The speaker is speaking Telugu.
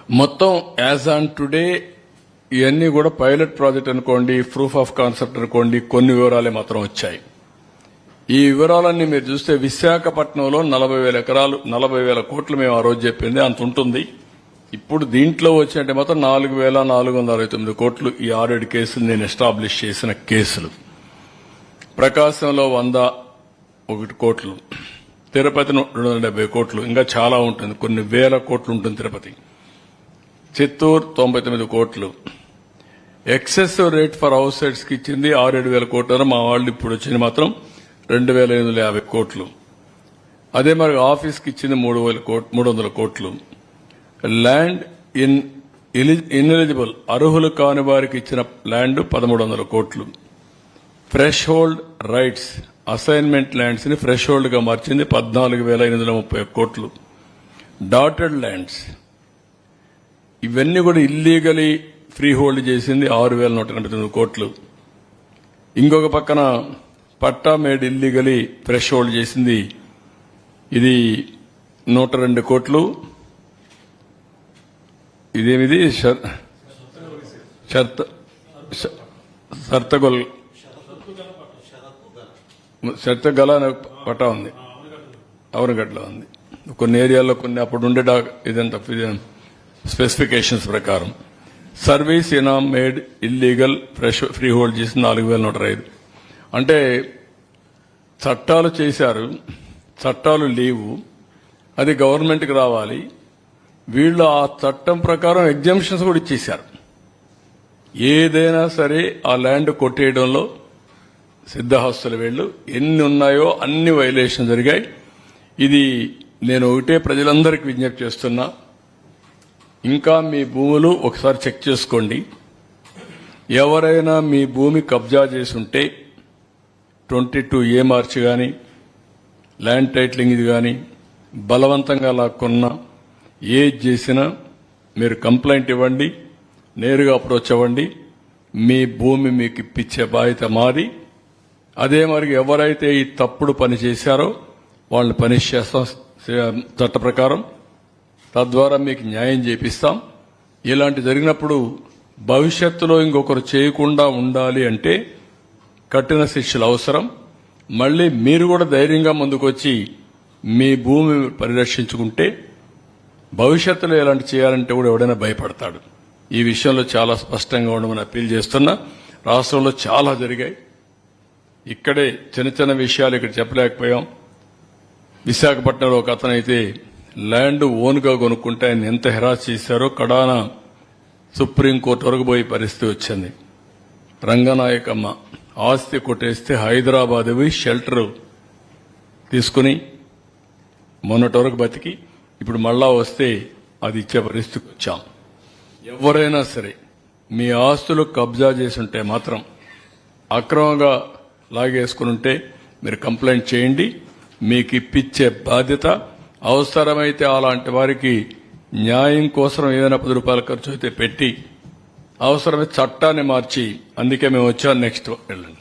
మొత్తం యాజ్ ఆన్ టుడే ఇవన్నీ కూడా పైలట్ ప్రాజెక్ట్ అనుకోండి, ప్రూఫ్ ఆఫ్ కాన్సెప్ట్ అనుకోండి, కొన్ని వివరాలే మాత్రం వచ్చాయి. ఈ వివరాలన్నీ మీరు చూస్తే విశాఖపట్నంలో 40,000 ఎకరాలు 40,000 కోట్లు మేము ఆ రోజు చెప్పింది అంత ఉంటుంది. ఇప్పుడు దీంట్లో వచ్చినట్టే మాత్రం 4,469 కోట్లు ఈ 6 కేసులు నేను ఎస్టాబ్లిష్ చేసిన కేసులు. ప్రకాశంలో 101 కోట్లు, తిరుపతి 270 కోట్లు, ఇంకా చాలా ఉంటుంది, కొన్ని వేల కోట్లు ఉంటుంది తిరుపతి. చిత్తూరు 99 కోట్లు. Excessive rate for house sides కి ఇచ్చింది 6,000 కోట్లు. మా వాళ్ళు ఇప్పుడు వచ్చింది మాత్రం 2,850 కోట్లు. అదే మరి ఆఫీస్ కి ఇచ్చింది 300 కోట్లు. ల్యాండ్ ఇన్ఎలిజిబుల్ అర్హులు కాని వారికి ఇచ్చిన ల్యాండ్ 1,300 కోట్లు. Fresh hold rights assignment lands ని ఫ్రెష్ హోల్డ్ గా మార్చింది 14,830 కోట్లు. డాటెడ్ ల్యాండ్స్ ఇవన్నీ కూడా ఇల్లీగలీ ఫ్రీ హోల్డ్ చేసింది 6,189 కోట్లు. ఇంకొక పక్కన పట్టా మేడ్ ఇల్లీగలీ ఫ్రెష్ హోల్డ్ చేసింది ఇది 102 కోట్లు. ఇదేమిది షర్తగల పట్టా ఉంది, అవనగడ్డలో ఉంది. కొన్ని ఏరియాల్లో కొన్ని అప్పుడు ఉండే ఇదంతా స్పెసిఫికేషన్స్ ప్రకారం. సర్వీస్ ఇనామ్ మేడ్ ఇల్లీగల్ ఫ్రీ హోల్డ్ చేసి 4,105. అంటే చట్టాలు చేశారు, చట్టాలు లేవు, అది గవర్నమెంట్కి రావాలి. వీళ్ళు ఆ చట్టం ప్రకారం ఎగ్జామ్షన్స్ కూడా ఇచ్చేశారు. ఏదైనా సరే ఆ ల్యాండ్ కొట్టేయడంలో సిద్ధహస్తులు వీళ్ళు ఎన్ని ఉన్నాయో అన్ని వైలేషన్ జరిగాయి. ఇది నేను ఒకటే ప్రజలందరికీ విజ్ఞప్తి చేస్తున్నా, ఇంకా మీ భూములు ఒకసారి చెక్ చేసుకోండి. ఎవరైనా మీ భూమి కబ్జా చేసి ఉంటే 22A మార్చి కానీ, ల్యాండ్ టైటిలింగ్ ఇది కానీ, బలవంతంగా లాక్కున్నా, ఏది చేసినా మీరు కంప్లైంట్ ఇవ్వండి, నేరుగా అప్రోచ్ అవ్వండి. మీ భూమి మీకు ఇప్పించే బాధ్యత మాది. అదే మరి ఎవరైతే ఈ తప్పుడు పని చేశారో వాళ్ళని పనిష్ చేస్తాం చట్ట ప్రకారం. తద్వారా మీకు న్యాయం చేపిస్తాం. ఇలాంటి జరిగినప్పుడు భవిష్యత్తులో ఇంకొకరు చేయకుండా ఉండాలి అంటే కఠిన శిక్షలు అవసరం. మళ్లీ మీరు కూడా ధైర్యంగా ముందుకొచ్చి మీ భూమి పరిరక్షించుకుంటే భవిష్యత్తులో ఎలాంటి చేయాలంటే కూడా ఎవడైనా భయపడతాడు. ఈ విషయంలో చాలా స్పష్టంగా ఉండమని అప్పీల్ చేస్తున్నా. రాష్ట్రంలో చాలా జరిగాయి. ఇక్కడే చిన్న చిన్న విషయాలు ఇక్కడ చెప్పలేకపోయాం. విశాఖపట్నంలో ఒక అతనైతే ల్యాండ్ ఓన్గా కొనుక్కుంటే ఆయన ఎంత హెరాస్ చేశారో కడాన సుప్రీంకోర్టు వరకు పోయే పరిస్థితి వచ్చింది. రంగనాయకమ్మ ఆస్తి కొట్టేస్తే హైదరాబాద్ పోయి షెల్టర్ తీసుకుని మొన్నటి వరకు బతికి ఇప్పుడు మళ్ళా వస్తే అది ఇచ్చే పరిస్థితికి వచ్చాం. ఎవరైనా సరే మీ ఆస్తులు కబ్జా చేసి ఉంటే మాత్రం, అక్రమంగా లాగేసుకుని ఉంటే మీరు కంప్లైంట్ చేయండి. మీకు ఇప్పించే బాధ్యత. అవసరమైతే అలాంటి వారికి న్యాయం కోసం ఏదైనా 10 రూపాయల ఖర్చు అయితే పెట్టి అవసరమైతే చట్టాన్ని మార్చి, అందుకే మేము వచ్చాం. నెక్స్ట్ వెళ్ళండి.